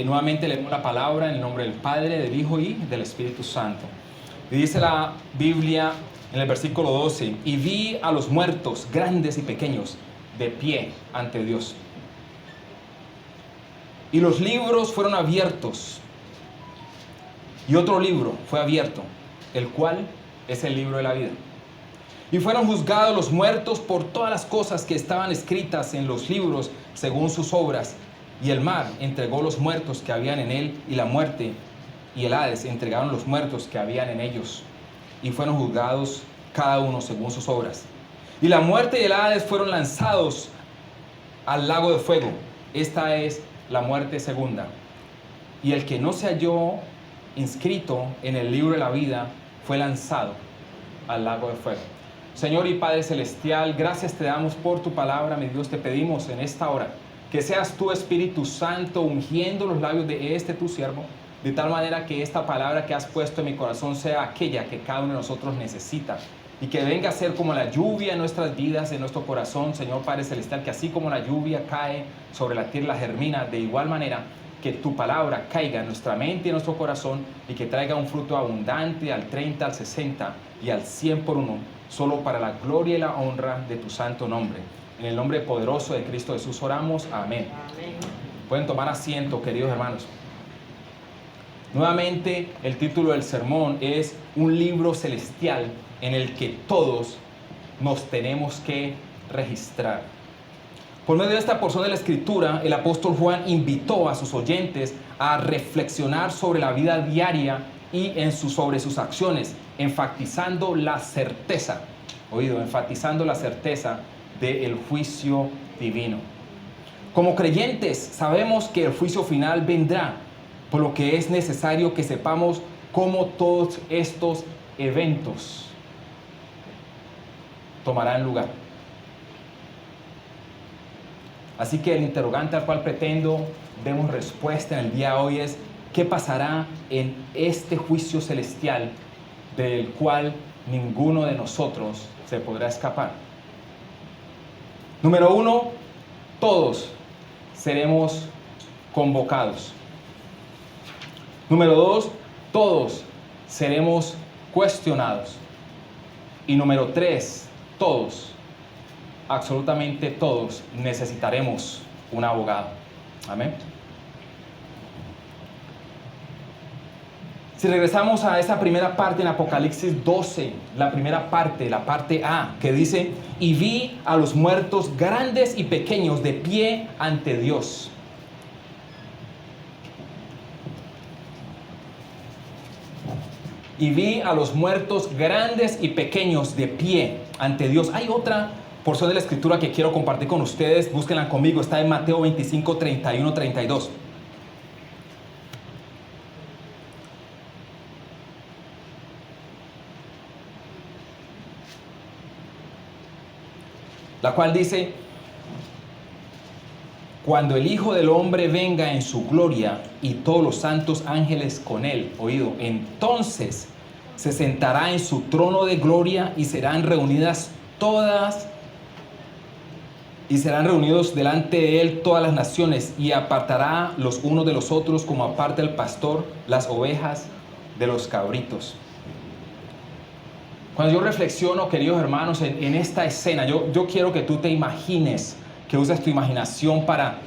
Nuevamente leemos la palabra en el nombre del Padre, del Hijo y del Espíritu Santo. Y dice la Biblia en el versículo 12: y vi a los muertos, grandes y pequeños, de pie ante Dios. Y los libros fueron abiertos. Y otro libro fue abierto, el cual es el libro de la vida. Y fueron juzgados los muertos por todas las cosas que estaban escritas en los libros según sus obras. Y el mar entregó los muertos que habían en él, y la muerte y el Hades entregaron los muertos que habían en ellos. Y fueron juzgados cada uno según sus obras. Y la muerte y el Hades fueron lanzados al lago de fuego. Esta es la muerte segunda. Y el que no se halló inscrito en el libro de la vida fue lanzado al lago de fuego. Señor y Padre Celestial, gracias te damos por tu palabra, mi Dios. Te pedimos en esta hora que seas tú, Espíritu Santo, ungiendo los labios de tu siervo, de tal manera que esta palabra que has puesto en mi corazón sea aquella que cada uno de nosotros necesita, y que venga a ser como la lluvia en nuestras vidas, en nuestro corazón, Señor Padre Celestial, que así como la lluvia cae sobre la tierra y la germina, de igual manera que tu palabra caiga en nuestra mente y en nuestro corazón, y que traiga un fruto abundante al 30, al 60 y al 100 por uno, solo para la gloria y la honra de tu santo nombre. En el nombre poderoso de Cristo Jesús oramos. Amén. Amén. Pueden tomar asiento, queridos hermanos. Nuevamente, el título del sermón es un libro celestial en el que todos nos tenemos que registrar. Por medio de esta porción de la Escritura, el apóstol Juan invitó a sus oyentes a reflexionar sobre la vida diaria y sobre sus acciones, enfatizando la certeza del juicio divino. Como creyentes, sabemos que el juicio final vendrá, por lo que es necesario que sepamos cómo todos estos eventos tomarán lugar. Así que el interrogante al cual pretendo demos respuesta en el día de hoy es: ¿qué pasará en este juicio celestial del cual ninguno de nosotros se podrá escapar? Número 1, todos seremos convocados. Número 2, todos seremos cuestionados. Y número 3, todos, absolutamente todos, necesitaremos un abogado. Amén. Si regresamos a esa primera parte en Apocalipsis 12, la primera parte, la parte A, que dice: y vi a los muertos grandes y pequeños de pie ante Dios. Y vi a los muertos grandes y pequeños de pie ante Dios. Hay otra porción de la Escritura que quiero compartir con ustedes. Búsquenla conmigo. Está en Mateo 25, 31, 32. La cual dice: cuando el Hijo del Hombre venga en su gloria y todos los santos ángeles con él, entonces se sentará en su trono de gloria, y serán reunidos delante de él todas las naciones, y apartará los unos de los otros como aparta el pastor las ovejas de los cabritos. Cuando yo reflexiono, queridos hermanos, en esta escena, yo quiero que tú te imagines, que uses tu imaginación para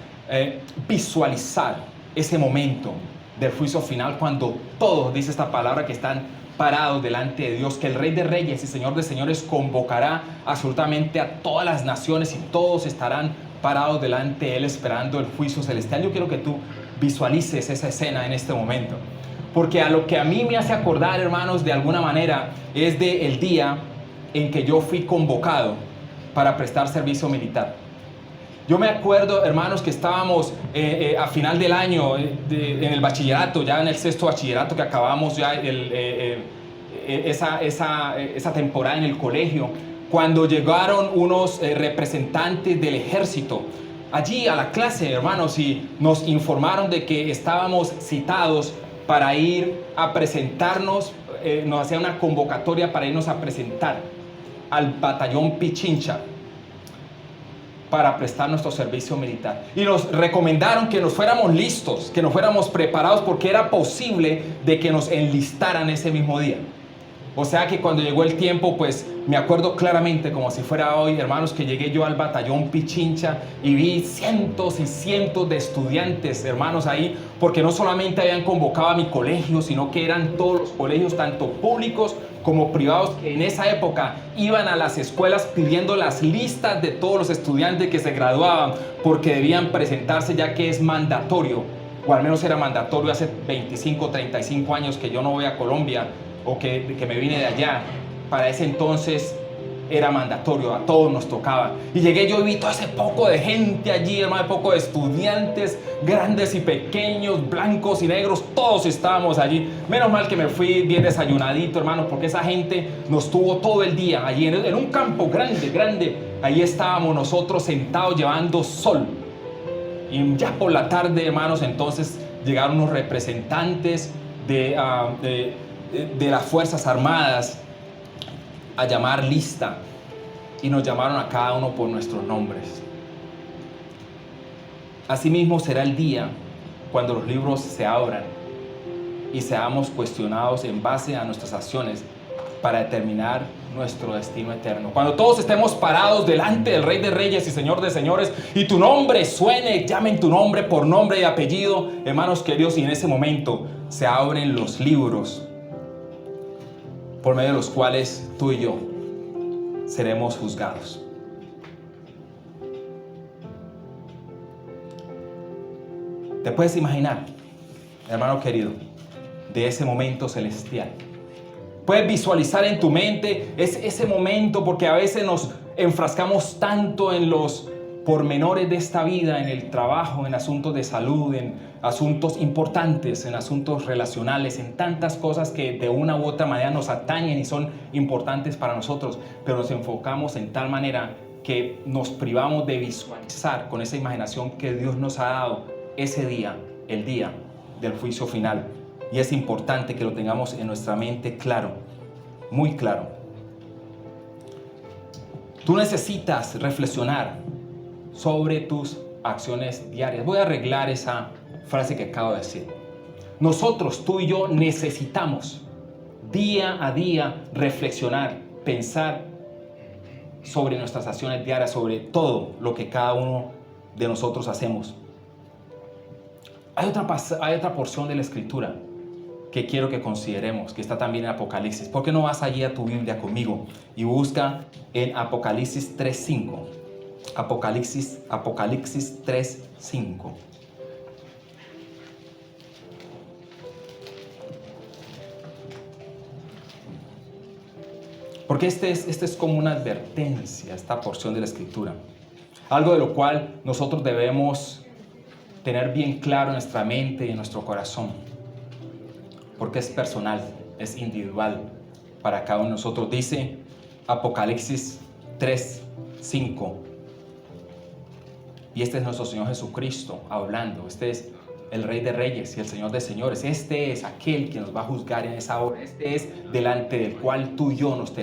visualizar ese momento del juicio final, cuando todos, dice esta palabra, que están parados delante de Dios, que el Rey de Reyes y Señor de Señores convocará absolutamente a todas las naciones, y todos estarán parados delante de Él esperando el juicio celestial. Yo quiero que tú visualices esa escena en este momento, porque a lo que a mí me hace acordar, hermanos, de alguna manera, es del día en que yo fui convocado para prestar servicio militar. Yo me acuerdo, hermanos, que estábamos a final del año en el bachillerato, ya en el sexto bachillerato, que acabamos ya esa temporada en el colegio, cuando llegaron unos representantes del ejército allí a la clase, hermanos, y nos informaron de que estábamos citados para ir a presentarnos. Nos hacía una convocatoria para irnos a presentar al batallón Pichincha. para prestar nuestro servicio militar. Y nos recomendaron que nos fuéramos listos, que nos fuéramos preparados, porque era posible de que nos enlistaran ese mismo día. O sea que cuando llegó el tiempo, pues me acuerdo claramente, como si fuera hoy, hermanos, que llegué yo al batallón Pichincha y vi cientos y cientos de estudiantes, hermanos, ahí, porque no solamente habían convocado a mi colegio, sino que eran todos los colegios, tanto públicos como privados, que en esa época iban a las escuelas pidiendo las listas de todos los estudiantes que se graduaban, porque debían presentarse, ya que es mandatorio, o al menos era mandatorio hace 25, 35 años que yo no voy a Colombia, o que me vine de allá. Para ese entonces era mandatorio, a todos nos tocaba. Y llegué yo y vi todo ese poco de gente allí, hermano, poco de estudiantes, grandes y pequeños, blancos y negros, todos estábamos allí. Menos mal que me fui bien desayunadito, hermano, porque esa gente nos tuvo todo el día allí en un campo grande, grande. Ahí estábamos nosotros sentados llevando sol. Y ya por la tarde, hermanos, entonces llegaron unos representantes de las Fuerzas Armadas a llamar lista, y nos llamaron a cada uno por nuestros nombres. Asimismo será el día cuando los libros se abran y seamos cuestionados en base a nuestras acciones para determinar nuestro destino eterno. Cuando todos estemos parados delante del Rey de Reyes y Señor de Señores, y tu nombre suene, llamen tu nombre por nombre y apellido, hermanos queridos, y en ese momento se abren los libros por medio de los cuales tú y yo seremos juzgados. ¿Te puedes imaginar, hermano querido, de ese momento celestial? Puedes visualizar en tu mente ese momento, porque a veces nos enfrascamos tanto en los pormenores de esta vida, en el trabajo, en asuntos de salud, en asuntos importantes, en asuntos relacionales, en tantas cosas que de una u otra manera nos atañen y son importantes para nosotros, pero nos enfocamos en tal manera que nos privamos de visualizar con esa imaginación que Dios nos ha dado ese día, el día del juicio final. Y es importante que lo tengamos en nuestra mente claro, muy claro. Tú necesitas reflexionar sobre tus acciones diarias. Voy a arreglar esa frase que acabo de decir. Nosotros, tú y yo, necesitamos día a día reflexionar, pensar sobre nuestras acciones diarias, sobre todo lo que cada uno de nosotros hacemos. Hay otra porción de la Escritura que quiero que consideremos, que está también en Apocalipsis. ¿Por qué no vas allí a tu Biblia conmigo y busca en Apocalipsis 3:5? Apocalipsis 3:5. Porque este es como una advertencia, esta porción de la Escritura. Algo de lo cual nosotros debemos tener bien claro en nuestra mente y en nuestro corazón. Porque es personal, es individual para cada uno de nosotros. Dice Apocalipsis 3:5. Y este es nuestro Señor Jesucristo hablando. Este es el Rey de Reyes y el Señor de Señores. Este es aquel que nos va a juzgar en esa hora. Este es delante del cual tú y yo nos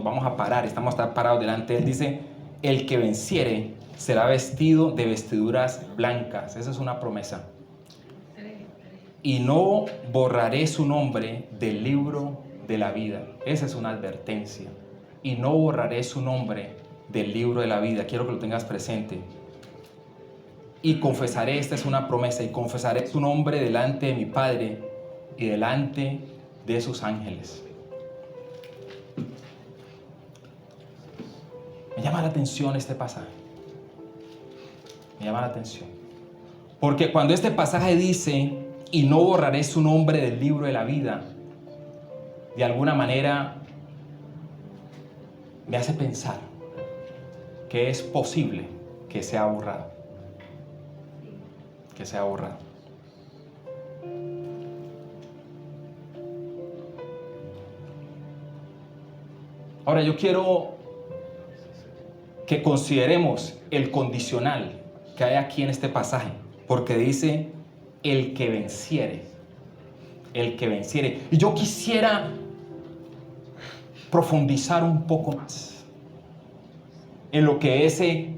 vamos a parar. Estamos parados delante de él. Dice, el que venciere será vestido de vestiduras blancas. Esa es una promesa. Y no borraré su nombre del libro de la vida. Esa es una advertencia. Y no borraré su nombre del libro de la vida. Quiero que lo tengas presente. Y confesaré, esta es una promesa, y confesaré su nombre delante de mi Padre y delante de sus ángeles. Me llama la atención este pasaje. Me llama la atención. Porque cuando este pasaje dice, y no borraré su nombre del libro de la vida, de alguna manera me hace pensar que es posible que sea borrado. Que sea borrado. Ahora yo quiero que consideremos el condicional que hay aquí en este pasaje, porque dice el que venciere, el que venciere. Y yo quisiera profundizar un poco más en lo que ese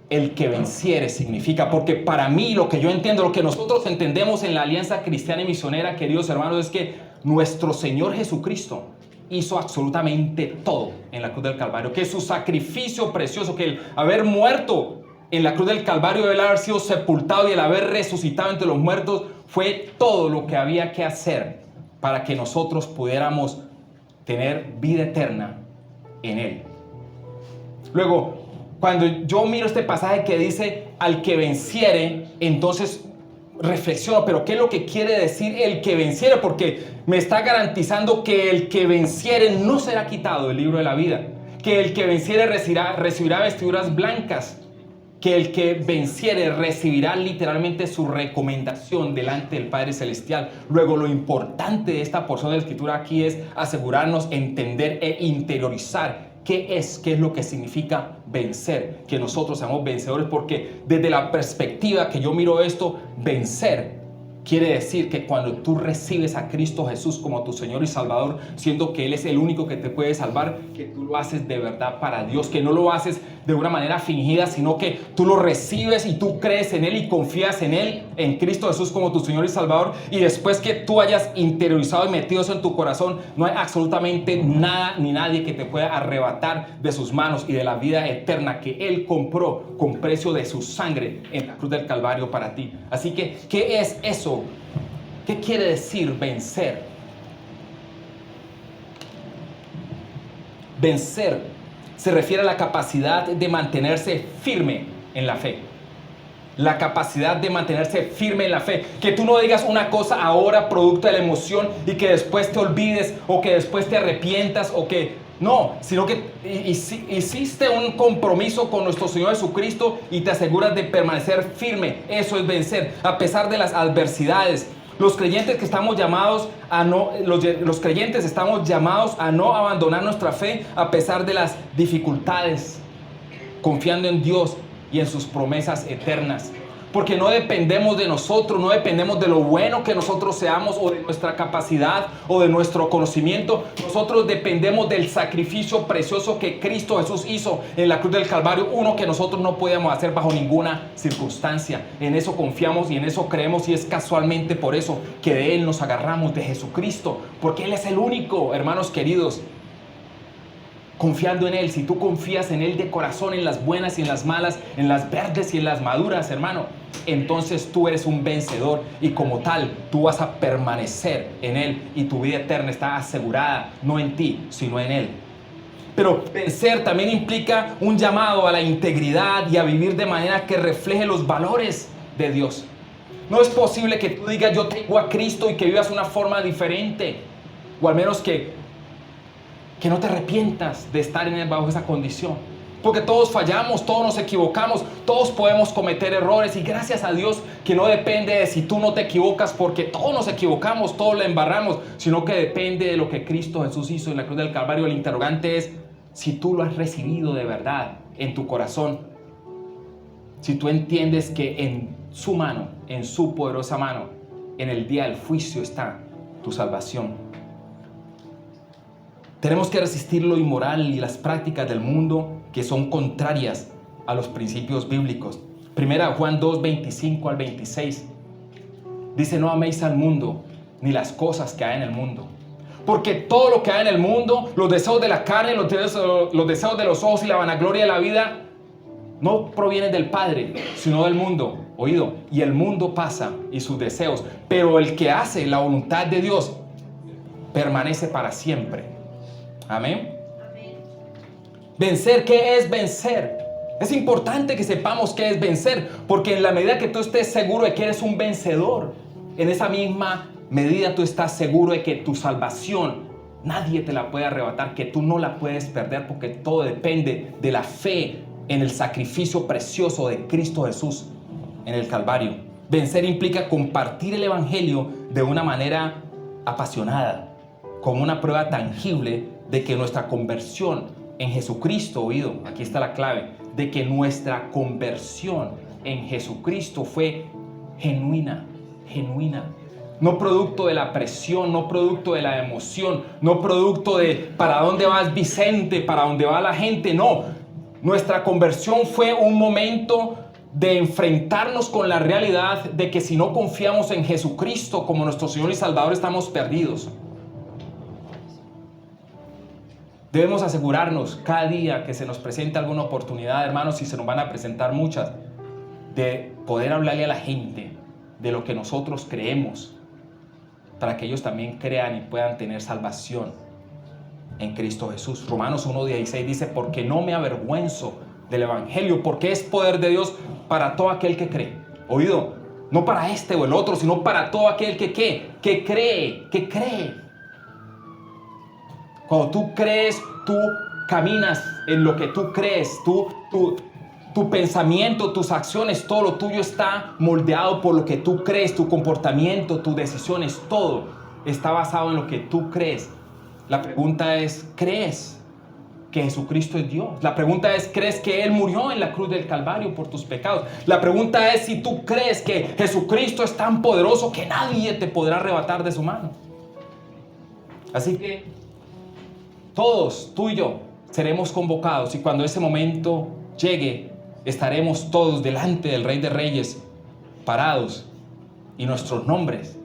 el que venciere significa, porque para mí lo que yo entiendo, lo que nosotros entendemos en la Alianza Cristiana y Misionera, queridos hermanos, es que nuestro Señor Jesucristo hizo absolutamente todo en la cruz del Calvario, que su sacrificio precioso, que el haber muerto en la cruz del Calvario, el haber sido sepultado y el haber resucitado entre los muertos, fue todo lo que había que hacer para que nosotros pudiéramos tener vida eterna en Él. Luego, cuando yo miro este pasaje que dice al que venciere, entonces reflexiono, pero ¿qué es lo que quiere decir el que venciere? Porque me está garantizando que el que venciere no será quitado del libro de la vida, que el que venciere recibirá vestiduras blancas, que el que venciere recibirá literalmente su recomendación delante del Padre Celestial. Luego, lo importante de esta porción de la Escritura aquí es asegurarnos, entender e interiorizar qué es lo que significa vencer, que nosotros seamos vencedores, porque desde la perspectiva que yo miro esto, vencer quiere decir que cuando tú recibes a Cristo Jesús como tu Señor y Salvador, siendo que Él es el único que te puede salvar, que tú lo haces de verdad para Dios, que no lo haces de una manera fingida, sino que tú lo recibes y tú crees en Él y confías en Él, en Cristo Jesús como tu Señor y Salvador, y después que tú hayas interiorizado y metido eso en tu corazón, no hay absolutamente nada ni nadie que te pueda arrebatar de sus manos y de la vida eterna que Él compró con precio de su sangre en la cruz del Calvario para ti. Así que, ¿qué es eso? ¿Qué quiere decir vencer? Vencer se refiere a la capacidad de mantenerse firme en la fe. La capacidad de mantenerse firme en la fe. Que tú no digas una cosa ahora producto de la emoción y que después te olvides o que después te arrepientas o que... No, sino que hiciste un compromiso con nuestro Señor Jesucristo y te aseguras de permanecer firme. Eso es vencer, a pesar de las adversidades. Los creyentes que estamos llamados a no, los creyentes estamos llamados a no abandonar nuestra fe a pesar de las dificultades, confiando en Dios y en sus promesas eternas. Porque no dependemos de nosotros, no dependemos de lo bueno que nosotros seamos o de nuestra capacidad o de nuestro conocimiento. Nosotros dependemos del sacrificio precioso que Cristo Jesús hizo en la cruz del Calvario, uno que nosotros no podíamos hacer bajo ninguna circunstancia. En eso confiamos y en eso creemos, y es casualmente por eso que de Él nos agarramos, de Jesucristo, porque Él es el único, hermanos queridos. Confiando en Él, si tú confías en Él de corazón, en las buenas y en las malas, en las verdes y en las maduras, hermano, entonces tú eres un vencedor y como tal, tú vas a permanecer en Él y tu vida eterna está asegurada, no en ti, sino en Él. Pero vencer también implica un llamado a la integridad y a vivir de manera que refleje los valores de Dios. No es posible que tú digas yo tengo a Cristo y que vivas una forma diferente, o al menos que no te arrepientas de estar en Él bajo esa condición. Porque todos fallamos, todos nos equivocamos, todos podemos cometer errores, y gracias a Dios que no depende de si tú no te equivocas, porque todos nos equivocamos, todos la embarramos, sino que depende de lo que Cristo Jesús hizo en la cruz del Calvario. El interrogante es si tú lo has recibido de verdad en tu corazón, si tú entiendes que en su mano, en su poderosa mano, en el día del juicio está tu salvación. Tenemos que resistir lo inmoral y las prácticas del mundo que son contrarias a los principios bíblicos. Primera Juan 2, 25 al 26. Dice, no améis al mundo, ni las cosas que hay en el mundo. Porque todo lo que hay en el mundo, los deseos de la carne, los deseos de los ojos y la vanagloria de la vida, no provienen del Padre, sino del mundo. Oído, y el mundo pasa y sus deseos, pero el que hace la voluntad de Dios permanece para siempre. Amén. Amén. Vencer, ¿qué es vencer? Es importante que sepamos qué es vencer, porque en la medida que tú estés seguro de que eres un vencedor, en esa misma medida tú estás seguro de que tu salvación nadie te la puede arrebatar, que tú no la puedes perder, porque todo depende de la fe en el sacrificio precioso de Cristo Jesús en el Calvario. Vencer implica compartir el Evangelio de una manera apasionada, como una prueba tangible de que nuestra conversión en Jesucristo, oído, aquí está la clave, de que nuestra conversión en Jesucristo fue genuina. No producto de la presión, no producto de la emoción, no producto de para dónde vas Vicente, para dónde va la gente, no. Nuestra conversión fue un momento de enfrentarnos con la realidad de que si no confiamos en Jesucristo como nuestro Señor y Salvador, estamos perdidos. Debemos asegurarnos cada día que se nos presente alguna oportunidad, hermanos, y se nos van a presentar muchas, de poder hablarle a la gente de lo que nosotros creemos, para que ellos también crean y puedan tener salvación en Cristo Jesús. Romanos 1:16 dice: porque no me avergüenzo del Evangelio, porque es poder de Dios para todo aquel que cree. Oído, no para este o el otro, sino para todo aquel que cree. Cuando tú crees, tú caminas en lo que tú crees, tu pensamiento, tus acciones, todo lo tuyo está moldeado por lo que tú crees, tu comportamiento, tus decisiones, todo está basado en lo que tú crees. La pregunta es, ¿crees que Jesucristo es Dios? La pregunta es, ¿crees que Él murió en la cruz del Calvario por tus pecados? La pregunta es si tú crees que Jesucristo es tan poderoso que nadie te podrá arrebatar de su mano. Así que todos, tú y yo, seremos convocados, y cuando ese momento llegue, estaremos todos delante del Rey de Reyes, parados, y nuestros nombres,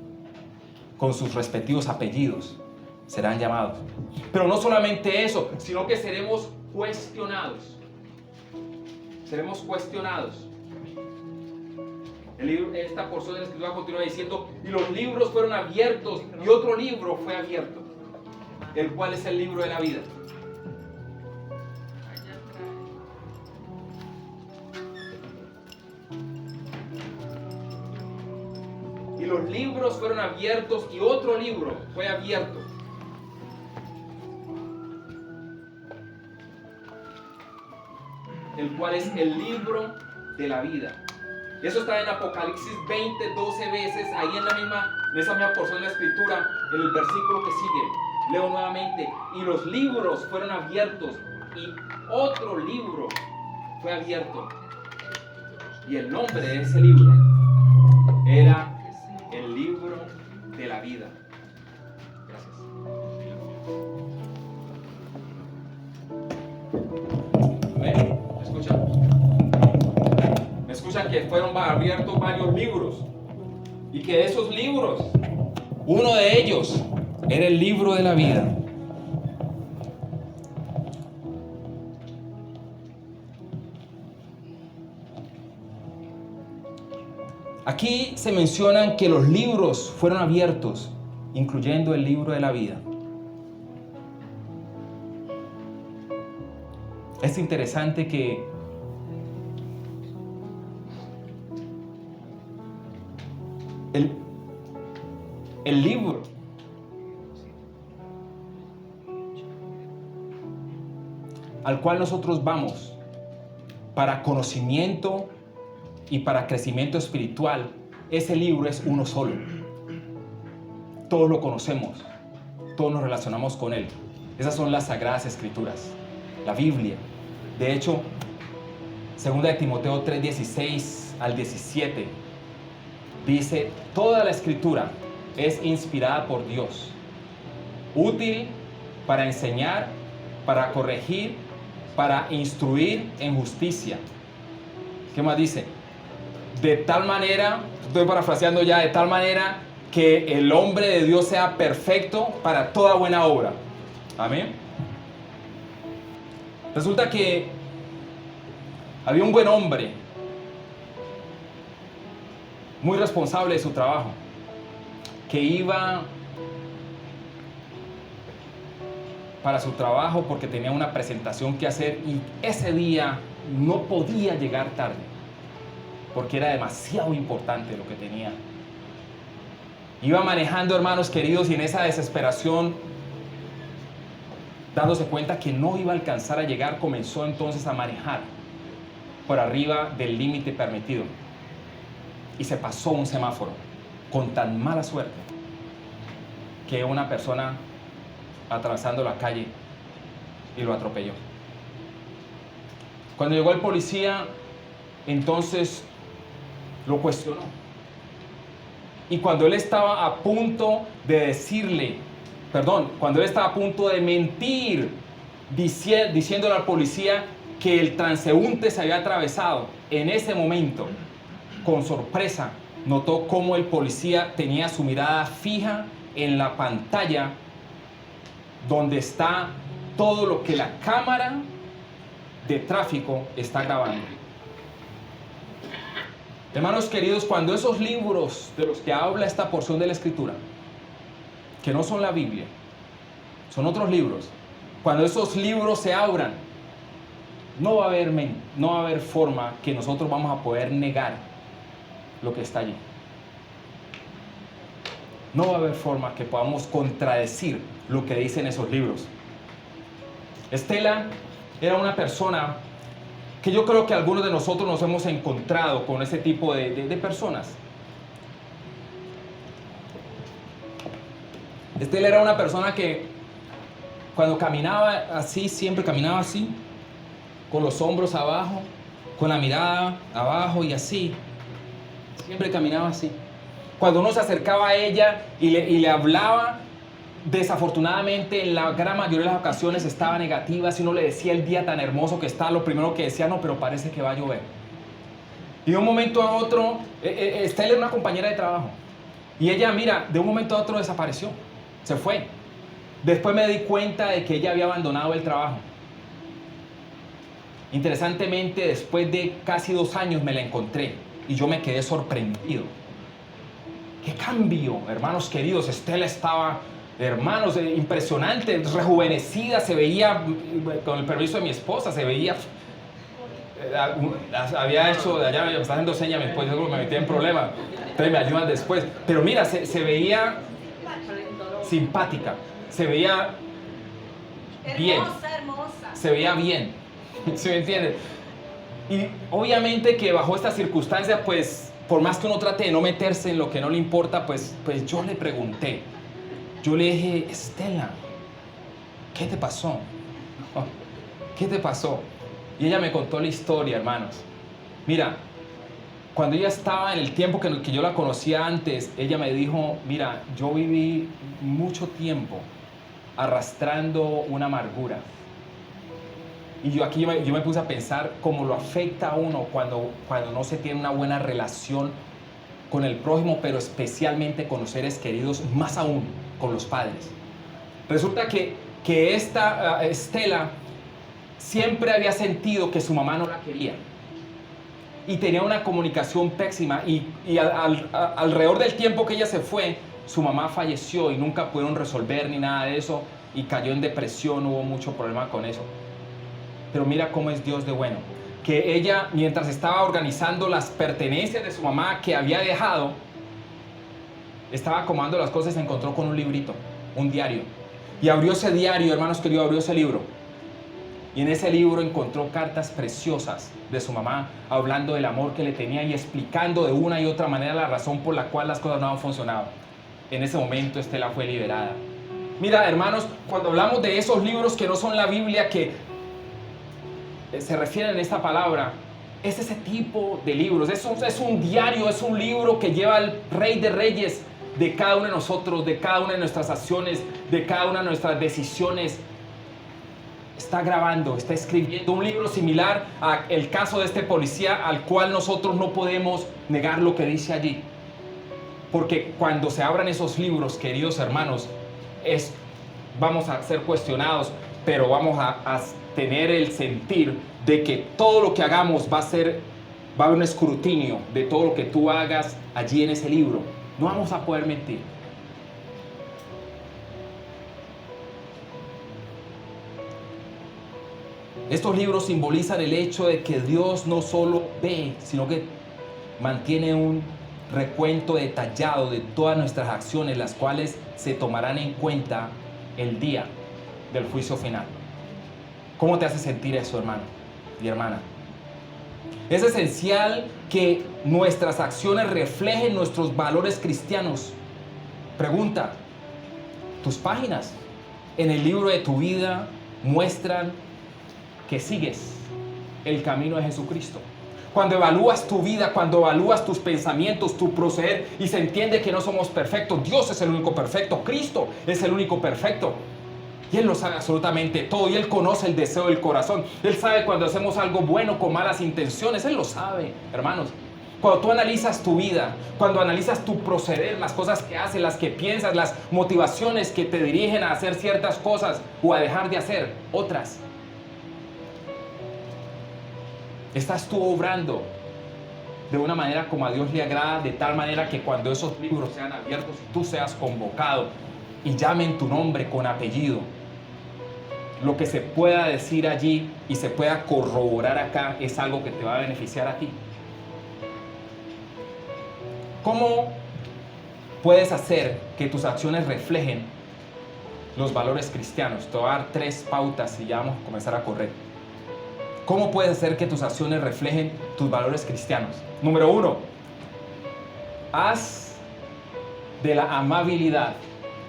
con sus respectivos apellidos, serán llamados. Pero no solamente eso, sino que seremos cuestionados. Seremos cuestionados. Esta porción de la Escritura continúa diciendo: y los libros fueron abiertos, y otro libro fue abierto, el cual es el libro de la vida. Y los libros fueron abiertos, y otro libro fue abierto, el cual es el libro de la vida. Eso está en Apocalipsis 20, 12 veces, ahí en esa misma porción de la Escritura, en el versículo que sigue. Leo nuevamente: y los libros fueron abiertos, y otro libro fue abierto. Y el nombre de ese libro era el libro de la vida. Gracias. ¿Ven? ¿Me escuchan? ¿Me escuchan que fueron abiertos varios libros? Y que de esos libros, uno de ellos era el libro de la vida. Aquí se mencionan que los libros fueron abiertos, incluyendo el libro de la vida. Es interesante que el libro al cual nosotros vamos para conocimiento y para crecimiento espiritual, ese libro es uno solo. Todos lo conocemos, todos nos relacionamos con él. Esas son las Sagradas Escrituras, la Biblia. De hecho, 2 Timoteo 3:16 al 17 dice: toda la Escritura es inspirada por Dios, útil para enseñar, para corregir, para instruir en justicia. ¿Qué más dice? De tal manera, estoy parafraseando ya, de tal manera que el hombre de Dios sea perfecto para toda buena obra. Amén. Resulta que había un buen hombre, muy responsable de su trabajo, que iba para su trabajo porque tenía una presentación que hacer, y ese día no podía llegar tarde porque era demasiado importante lo que tenía. Iba manejando, hermanos queridos, y en esa desesperación, dándose cuenta que no iba a alcanzar a llegar, comenzó entonces a manejar por arriba del límite permitido, y se pasó un semáforo con tan mala suerte que una persona atravesando la calle y lo atropelló. Cuando llegó el policía, entonces lo cuestionó, y cuando él estaba a punto de cuando él estaba a punto de mentir, diciéndole al policía que el transeúnte se había atravesado, en ese momento, con sorpresa, notó cómo el policía tenía su mirada fija en la pantalla donde está todo lo que la cámara de tráfico está grabando. Hermanos queridos, cuando esos libros de los que habla esta porción de la Escritura, que no son la Biblia, son otros libros, cuando esos libros se abran, no va a haber forma que nosotros vamos a poder negar lo que está allí. No va a haber forma que podamos contradecir lo que dicen esos libros. Estela era una persona que yo creo que algunos de nosotros nos hemos encontrado con ese tipo de personas. Estela era una persona que cuando caminaba así, siempre caminaba así, con los hombros abajo, con la mirada abajo y así. Siempre caminaba así. Cuando uno se acercaba a ella y le hablaba, desafortunadamente en la gran mayoría de las ocasiones estaba negativa. Si uno le decía el día tan hermoso que está, lo primero que decía, no, pero parece que va a llover. Y de un momento a otro, Estela era una compañera de trabajo. Y ella, mira, de un momento a otro desapareció, se fue. Después me di cuenta de que ella había abandonado el trabajo. Interesantemente, después de casi 2 años me la encontré y yo me quedé sorprendido. ¡Qué cambio, hermanos queridos! Estela estaba, hermanos, impresionante, rejuvenecida, se veía, con el permiso de mi esposa, se veía, había hecho, de allá me está haciendo señas mi esposa, me metí en problemas, entonces me ayudan después. Pero mira, se veía simpática, se veía bien, hermosa. Se veía bien. ¿Sí me entiendes? Y obviamente que bajo estas circunstancias, pues, por más que uno trate de no meterse en lo que no le importa, pues yo le pregunté. Yo le dije, Estela, ¿qué te pasó? ¿Qué te pasó? Y ella me contó la historia, hermanos. Mira, cuando ella estaba en el tiempo que yo la conocía antes, ella me dijo, mira, yo viví mucho tiempo arrastrando una amargura. Y yo me puse a pensar cómo lo afecta a uno cuando no se tiene una buena relación con el prójimo, pero especialmente con los seres queridos, más aún con los padres. Resulta que esta Estela siempre había sentido que su mamá no la quería. Y tenía una comunicación pésima. Y alrededor del tiempo que ella se fue, su mamá falleció y nunca pudieron resolver ni nada de eso. Y cayó en depresión, hubo mucho problema con eso. Pero mira cómo es Dios de bueno. Que ella, mientras estaba organizando las pertenencias de su mamá que había dejado, estaba acomodando las cosas y se encontró con un librito, un diario. Y abrió ese diario, hermanos queridos, abrió ese libro. Y en ese libro encontró cartas preciosas de su mamá, hablando del amor que le tenía y explicando de una y otra manera la razón por la cual las cosas no han funcionado. En ese momento Estela fue liberada. Mira, hermanos, cuando hablamos de esos libros que no son la Biblia, que se refieren en esta palabra, es ese tipo de libros, es un diario, es un libro que lleva al Rey de Reyes de cada uno de nosotros, de cada una de nuestras acciones, de cada una de nuestras decisiones. Está grabando, está escribiendo un libro similar al caso de este policía, al cual nosotros no podemos negar lo que dice allí. Porque cuando se abran esos libros, queridos hermanos, vamos a ser cuestionados, pero vamos a tener el sentir de que todo lo que hagamos va a haber un escrutinio de todo lo que tú hagas allí en ese libro. No vamos a poder mentir. Estos libros simbolizan el hecho de que Dios no solo ve, sino que mantiene un recuento detallado de todas nuestras acciones, las cuales se tomarán en cuenta el día del juicio final. ¿Cómo te hace sentir eso, hermano y hermana? Es esencial que nuestras acciones reflejen nuestros valores cristianos. Pregunta, ¿tus páginas en el libro de tu vida muestran que sigues el camino de Jesucristo? Cuando evalúas tu vida, cuando evalúas tus pensamientos, tu proceder, y se entiende que no somos perfectos, Dios es el único perfecto, Cristo es el único perfecto. Y Él lo sabe absolutamente todo. Y Él conoce el deseo del corazón. Él sabe cuando hacemos algo bueno con malas intenciones. Él lo sabe, hermanos. Cuando tú analizas tu vida, cuando analizas tu proceder, las cosas que haces, las que piensas, las motivaciones que te dirigen a hacer ciertas cosas o a dejar de hacer otras, estás tú obrando de una manera como a Dios le agrada, de tal manera que cuando esos libros sean abiertos y tú seas convocado y llamen tu nombre con apellido, lo que se pueda decir allí y se pueda corroborar acá es algo que te va a beneficiar a ti. ¿Cómo puedes hacer que tus acciones reflejen los valores cristianos? Te voy a dar 3 pautas y ya vamos a comenzar a correr. ¿Cómo puedes hacer que tus acciones reflejen tus valores cristianos? Número 1, haz de la amabilidad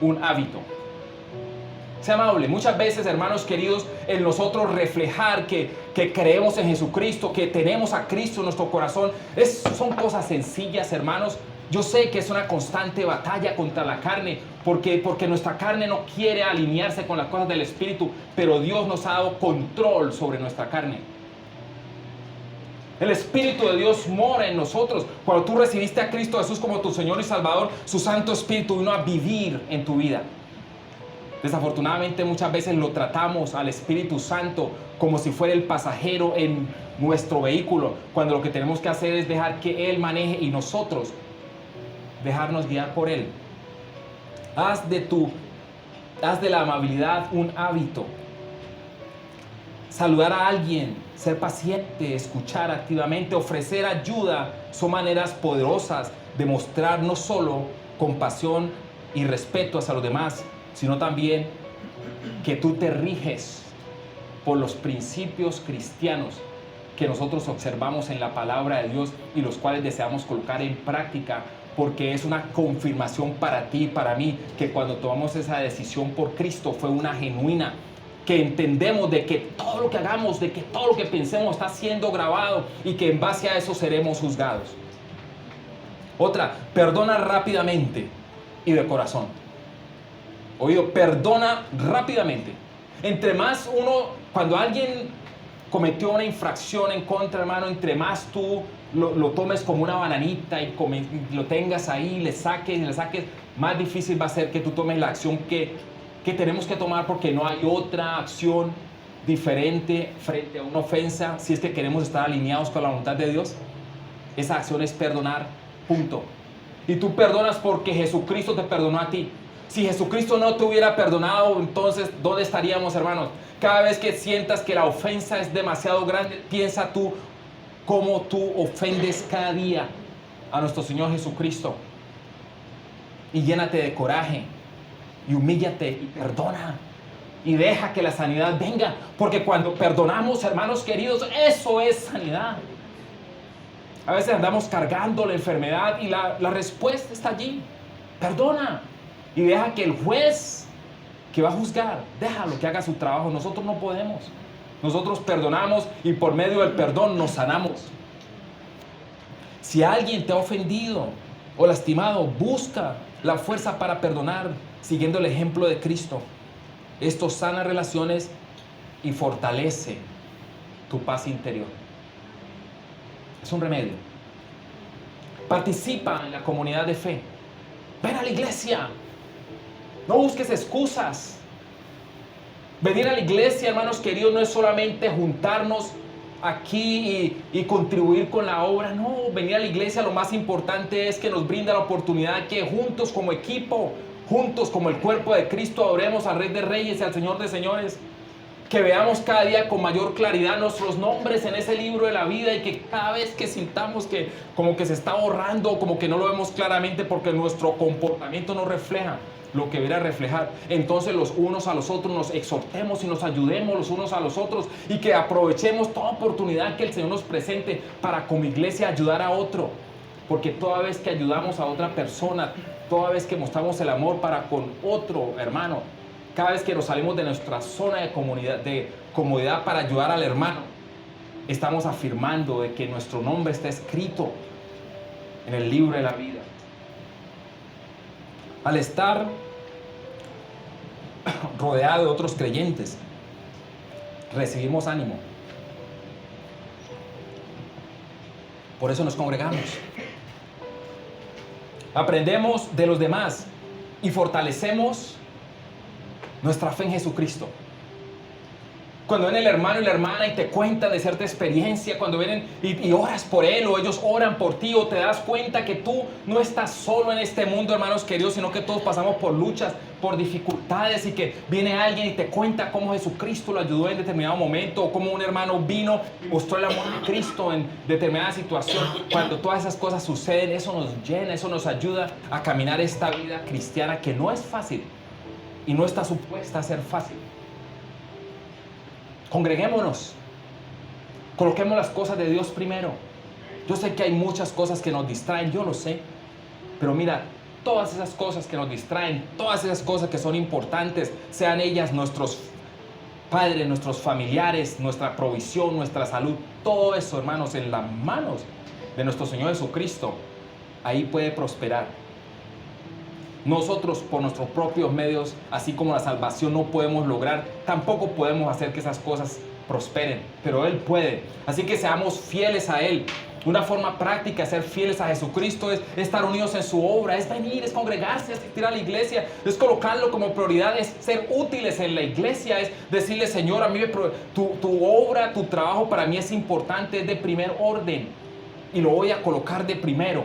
un hábito. Sea amable. Muchas veces, hermanos queridos, en nosotros reflejar que creemos en Jesucristo, que tenemos a Cristo en nuestro corazón, son cosas sencillas, hermanos. Yo sé que es una constante batalla contra la carne, porque nuestra carne no quiere alinearse con las cosas del Espíritu, pero Dios nos ha dado control sobre nuestra carne. El Espíritu de Dios mora en nosotros. Cuando tú recibiste a Cristo Jesús como tu Señor y Salvador, su Santo Espíritu vino a vivir en tu vida. Desafortunadamente muchas veces lo tratamos al Espíritu Santo como si fuera el pasajero en nuestro vehículo, cuando lo que tenemos que hacer es dejar que Él maneje y nosotros dejarnos guiar por Él. Haz de la amabilidad un hábito. Saludar a alguien, ser paciente, escuchar activamente, ofrecer ayuda son maneras poderosas de mostrar no solo compasión y respeto hacia los demás, sino también que tú te riges por los principios cristianos que nosotros observamos en la palabra de Dios y los cuales deseamos colocar en práctica, porque es una confirmación para ti y para mí que cuando tomamos esa decisión por Cristo fue una genuina, que entendemos de que todo lo que hagamos, de que todo lo que pensemos está siendo grabado y que en base a eso seremos juzgados. Otra, perdona rápidamente y de corazón. Oído, perdona rápidamente. Entre más cuando alguien cometió una infracción en contra, hermano, entre más tú lo tomes como una bananita y lo tengas ahí, le saques, más difícil va a ser que tú tomes la acción que tenemos que tomar, porque no hay otra acción diferente frente a una ofensa. Si es que queremos estar alineados con la voluntad de Dios, esa acción es perdonar, punto. Y tú perdonas porque Jesucristo te perdonó a ti. Si Jesucristo no te hubiera perdonado, entonces, ¿dónde estaríamos, hermanos? Cada vez que sientas que la ofensa es demasiado grande, piensa tú cómo tú ofendes cada día a nuestro Señor Jesucristo. Y llénate de coraje, y humíllate, y perdona, y deja que la sanidad venga. Porque cuando perdonamos, hermanos queridos, eso es sanidad. A veces andamos cargando la enfermedad y la respuesta está allí. Perdona. Y deja que el juez que va a juzgar, déjalo que haga su trabajo. Nosotros no podemos. Nosotros perdonamos y por medio del perdón nos sanamos. Si alguien te ha ofendido o lastimado, busca la fuerza para perdonar, siguiendo el ejemplo de Cristo. Esto sana relaciones y fortalece tu paz interior. Es un remedio. Participa en la comunidad de fe. Ven a la iglesia. No busques excusas. Venir a la iglesia, hermanos queridos, no es solamente juntarnos aquí y contribuir con la obra. No, venir a la iglesia, lo más importante es que nos brinda la oportunidad que juntos como equipo, juntos como el cuerpo de Cristo, adoremos al Rey de Reyes y al Señor de Señores. Que veamos cada día con mayor claridad nuestros nombres en ese libro de la vida, y que cada vez que sintamos que como que se está borrando, como que no lo vemos claramente porque nuestro comportamiento no refleja lo que debería reflejar, entonces los unos a los otros nos exhortemos y nos ayudemos los unos a los otros, y que aprovechemos toda oportunidad que el Señor nos presente para como iglesia ayudar a otro, porque toda vez que ayudamos a otra persona, toda vez que mostramos el amor para con otro hermano, cada vez que nos salimos de nuestra zona de comodidad para ayudar al hermano, estamos afirmando de que nuestro nombre está escrito en el libro de la vida. Al estar rodeado de otros creyentes, recibimos ánimo. Por eso nos congregamos. Aprendemos de los demás y fortalecemos nuestra fe en Jesucristo. Cuando viene el hermano y la hermana y te cuentan de cierta experiencia, cuando vienen y oras por él o ellos oran por ti, o te das cuenta que tú no estás solo en este mundo, hermanos queridos, sino que todos pasamos por luchas, por dificultades, y que viene alguien y te cuenta cómo Jesucristo lo ayudó en determinado momento, o cómo un hermano vino y mostró el amor de Cristo en determinada situación. Cuando todas esas cosas suceden, eso nos llena, eso nos ayuda a caminar esta vida cristiana que no es fácil y no está supuesta a ser fácil. Congreguémonos, coloquemos las cosas de Dios primero. Yo sé que hay muchas cosas que nos distraen, yo lo sé, pero mira, todas esas cosas que nos distraen, todas esas cosas que son importantes, sean ellas nuestros padres, nuestros familiares, nuestra provisión, nuestra salud, todo eso, hermanos, en las manos de nuestro Señor Jesucristo, ahí puede prosperar. Nosotros por nuestros propios medios, así como la salvación, no podemos lograr, tampoco podemos hacer que esas cosas prosperen, pero Él puede. Así que seamos fieles a Él. Una forma práctica de ser fieles a Jesucristo es estar unidos en su obra, es venir, es congregarse, es asistir a la iglesia, es colocarlo como prioridad, es ser útiles en la iglesia, es decirle: Señor, a mí tu obra, tu trabajo para mí es importante, es de primer orden y lo voy a colocar de primero.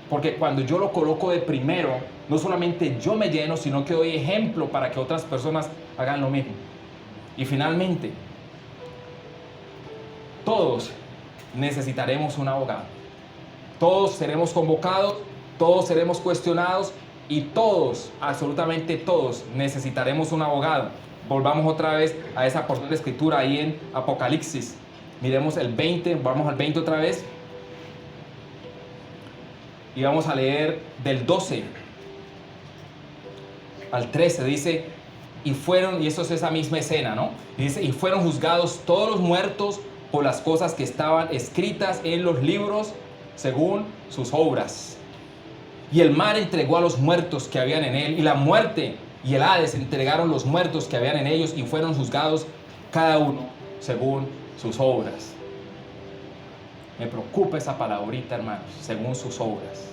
Porque cuando yo lo coloco de primero, no solamente yo me lleno, sino que doy ejemplo para que otras personas hagan lo mismo. Y finalmente, todos necesitaremos un abogado. Todos seremos convocados, todos seremos cuestionados y todos, absolutamente todos, necesitaremos un abogado. Volvamos otra vez a esa porción de escritura ahí en Apocalipsis. Miremos el 20, vamos al 20 otra vez. Y vamos a leer del 12 al 13, dice: y fueron, y eso es esa misma escena, ¿no? Dice: y fueron juzgados todos los muertos por las cosas que estaban escritas en los libros según sus obras. Y el mar entregó a los muertos que habían en él, y la muerte y el Hades entregaron los muertos que habían en ellos, y fueron juzgados cada uno según sus obras. Me preocupa esa palabrita, hermanos, según sus obras.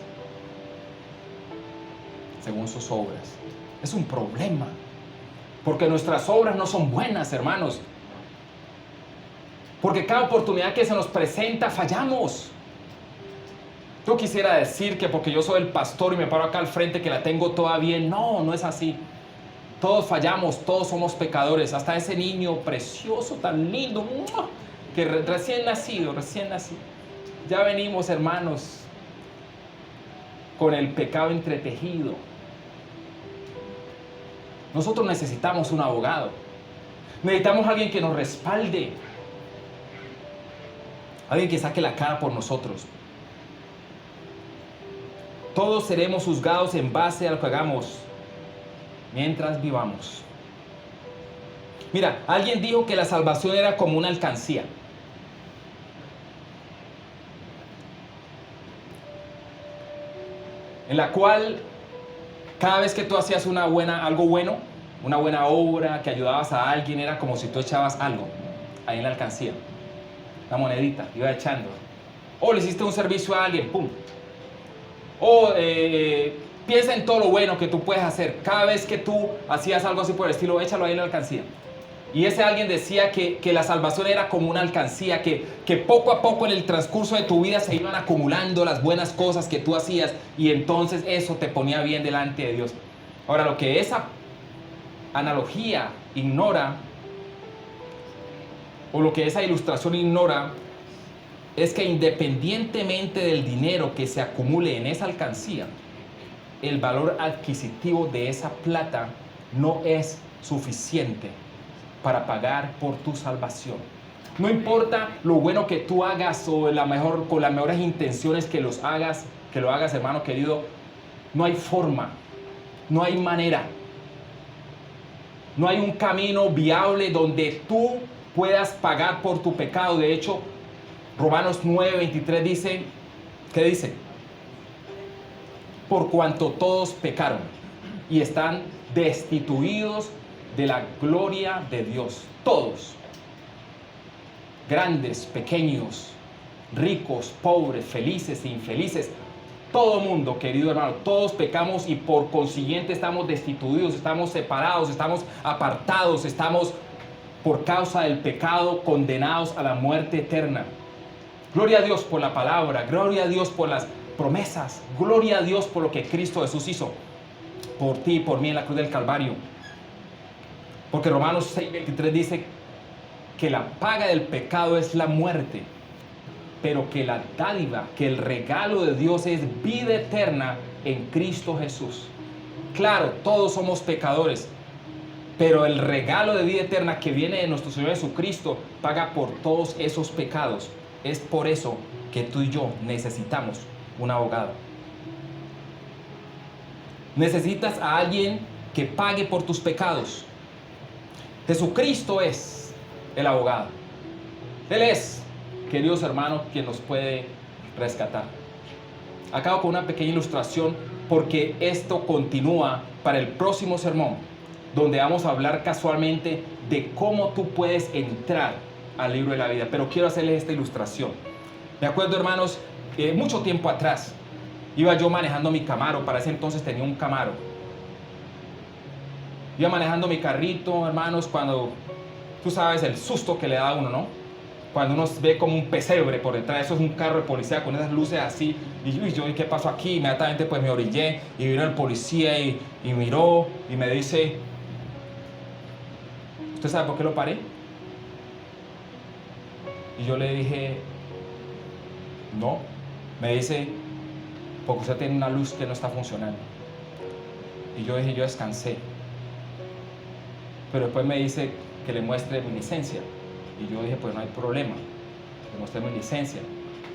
Según sus obras. Es un problema, porque nuestras obras no son buenas, hermanos. Porque cada oportunidad que se nos presenta, fallamos. Yo quisiera decir que porque yo soy el pastor y me paro acá al frente, que la tengo toda bien. No, no es así. Todos fallamos, todos somos pecadores. Hasta ese niño precioso, tan lindo, que recién nacido. Ya venimos, hermanos, con el pecado entretejido. Nosotros necesitamos un abogado. Necesitamos alguien que nos respalde. Alguien que saque la cara por nosotros. Todos seremos juzgados en base a lo que hagamos mientras vivamos. Mira, alguien dijo que la salvación era como una alcancía. En la cual cada vez que tú hacías algo bueno, una buena obra, que ayudabas a alguien, era como si tú echabas algo ahí en la alcancía. Una monedita, iba echando. O le hiciste un servicio a alguien, ¡pum! O piensa en todo lo bueno que tú puedes hacer. Cada vez que tú hacías algo así por el estilo, échalo ahí en la alcancía. Y ese alguien decía que la salvación era como una alcancía, que poco a poco en el transcurso de tu vida se iban acumulando las buenas cosas que tú hacías, y entonces eso te ponía bien delante de Dios. Ahora, lo que esa analogía ignora, o lo que esa ilustración ignora, es que independientemente del dinero que se acumule en esa alcancía, el valor adquisitivo de esa plata no es suficiente para pagar por tu salvación. No importa lo bueno que tú hagas o con las mejores intenciones que lo hagas, hermano querido, no hay forma, no hay manera, no hay un camino viable donde tú puedas pagar por tu pecado. De hecho, Romanos 9:23 dice, ¿qué dice? Por cuanto todos pecaron y están destituidos de la gloria de Dios. Todos, grandes, pequeños, ricos, pobres, felices e infelices. Todo mundo, querido hermano, todos pecamos y por consiguiente estamos destituidos, estamos separados, estamos apartados, estamos por causa del pecado condenados a la muerte eterna. Gloria a Dios por la palabra, gloria a Dios por las promesas, gloria a Dios por lo que Cristo Jesús hizo por ti y por mí en la cruz del Calvario. Porque Romanos 6:23 dice que la paga del pecado es la muerte, pero que la dádiva, que el regalo de Dios es vida eterna en Cristo Jesús. Claro, todos somos pecadores, pero el regalo de vida eterna que viene de nuestro Señor Jesucristo paga por todos esos pecados. Es por eso que tú y yo necesitamos un abogado. Necesitas a alguien que pague por tus pecados. Jesucristo es el abogado. Él es, queridos hermanos, quien nos puede rescatar. Acabo con una pequeña ilustración porque esto continúa para el próximo sermón, donde vamos a hablar casualmente de cómo tú puedes entrar al libro de la vida. Pero quiero hacerles esta ilustración. Me acuerdo, hermanos, mucho tiempo atrás, iba yo manejando mi Camaro. Para ese entonces tenía un Camaro. Iba manejando mi carrito, hermanos, cuando tú sabes el susto que le da a uno, ¿no? Cuando uno ve como un pesebre por detrás, eso es un carro de policía con esas luces así, y yo, ¿qué pasó aquí? Inmediatamente pues me orillé y vino el policía y miró y me dice, ¿usted sabe por qué lo paré? Y yo le dije, no. Me dice, porque usted tiene una luz que no está funcionando. Y yo dije, yo descansé. Pero después me dice que le muestre mi licencia. Y yo dije, pues no hay problema, le mostré mi licencia.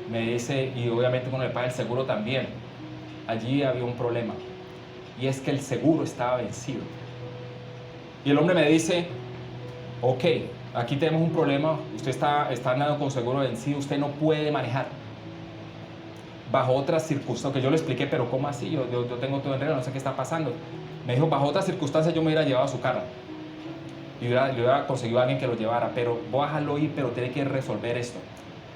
Me dice, y obviamente cuando le paga el seguro también. Allí había un problema, y es que el seguro estaba vencido. Y el hombre me dice, ok, aquí tenemos un problema, usted está andando con seguro vencido, usted no puede manejar. Bajo otras circunstancias, que yo le expliqué, pero ¿cómo así? Yo tengo todo en regla, no sé qué está pasando. Me dijo, bajo otras circunstancias yo me hubiera llevado a su carro. Y le hubiera conseguido a alguien que lo llevara, pero voy a dejarlo ir, pero tiene que resolver esto.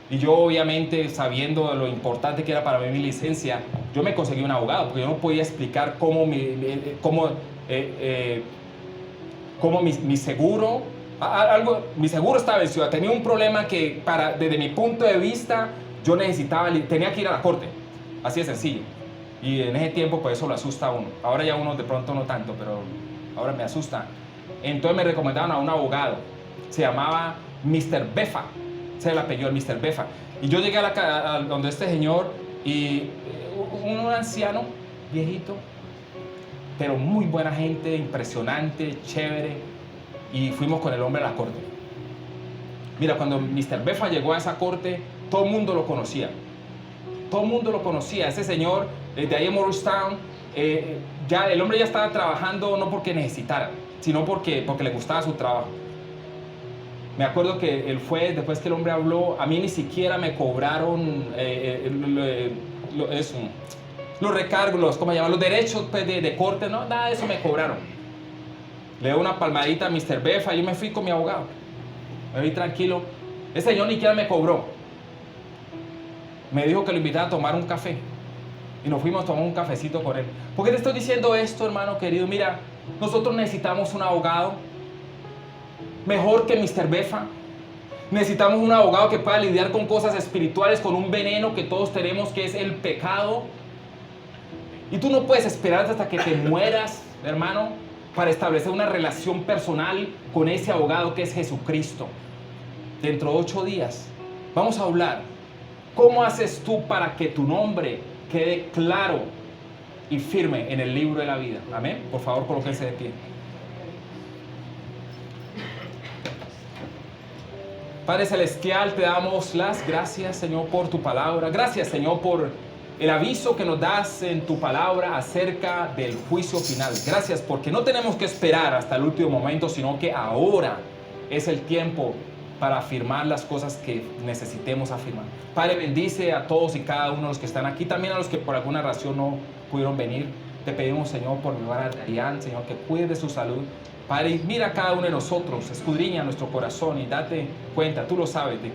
Y yo obviamente, sabiendo lo importante que era para mí mi licencia, yo me conseguí un abogado, porque yo no podía explicar cómo mi seguro, mi seguro estaba vencido. Tenía un problema que desde mi punto de vista, yo tenía que ir a la corte, así de sencillo. Y en ese tiempo, pues eso lo asusta a uno. Ahora ya uno de pronto no tanto, pero ahora me asusta. Entonces me recomendaron a un abogado, se llamaba Mr. Befa, ese es el apellido, Mr. Befa. Y yo llegué a donde este señor, y un anciano, viejito, pero muy buena gente, impresionante, chévere, y fuimos con el hombre a la corte. Mira, cuando Mr. Befa llegó a esa corte, todo el mundo lo conocía. Todo el mundo lo conocía, ese señor, de ahí en Morristown, el hombre ya estaba trabajando no porque necesitara, sino porque le gustaba su trabajo. Me acuerdo que él fue, después que el hombre habló, a mí ni siquiera me cobraron los recargos, ¿cómo se llaman? Los derechos pues, de corte, no, nada de eso me cobraron. Le doy una palmadita a Mr. Befa y yo me fui con mi abogado. Me fui tranquilo. Ese señor ni siquiera me cobró. Me dijo que lo invitara a tomar un café. Y nos fuimos a tomar un cafecito con él. ¿Por qué te estoy diciendo esto, hermano querido? Mira, nosotros necesitamos un abogado mejor que Mr. Befa. Necesitamos un abogado que pueda lidiar con cosas espirituales, con un veneno que todos tenemos, que es el pecado. Y tú no puedes esperar hasta que te mueras, hermano, para establecer una relación personal con ese abogado que es Jesucristo. Dentro de 8 días vamos a hablar cómo haces tú para que tu nombre quede claro y firme en el libro de la vida. Amén. Por favor, colóquense de pie. Padre Celestial, te damos las gracias, Señor, por tu palabra. Gracias, Señor, por el aviso que nos das en tu palabra acerca del juicio final. Gracias porque no tenemos que esperar hasta el último momento, sino que ahora es el tiempo para afirmar las cosas que necesitemos afirmar. Padre, bendice a todos y cada uno de los que están aquí, también a los que por alguna razón no pudieron venir. Te pedimos, Señor, por mi hermana Diane, Señor, que cuide de su salud. Padre, mira a cada uno de nosotros, escudriña nuestro corazón y date cuenta, tú lo sabes, de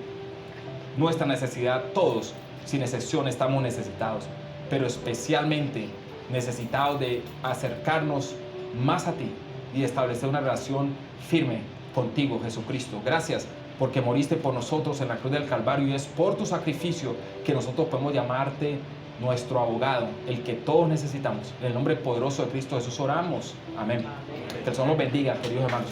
nuestra necesidad. Todos, sin excepción, estamos necesitados, pero especialmente necesitados de acercarnos más a ti y establecer una relación firme contigo, Jesucristo. Gracias porque moriste por nosotros en la cruz del Calvario, y es por tu sacrificio que nosotros podemos llamarte nuestro abogado, el que todos necesitamos. En el nombre poderoso de Cristo Jesús oramos. Amén. Que el Señor los bendiga, queridos hermanos.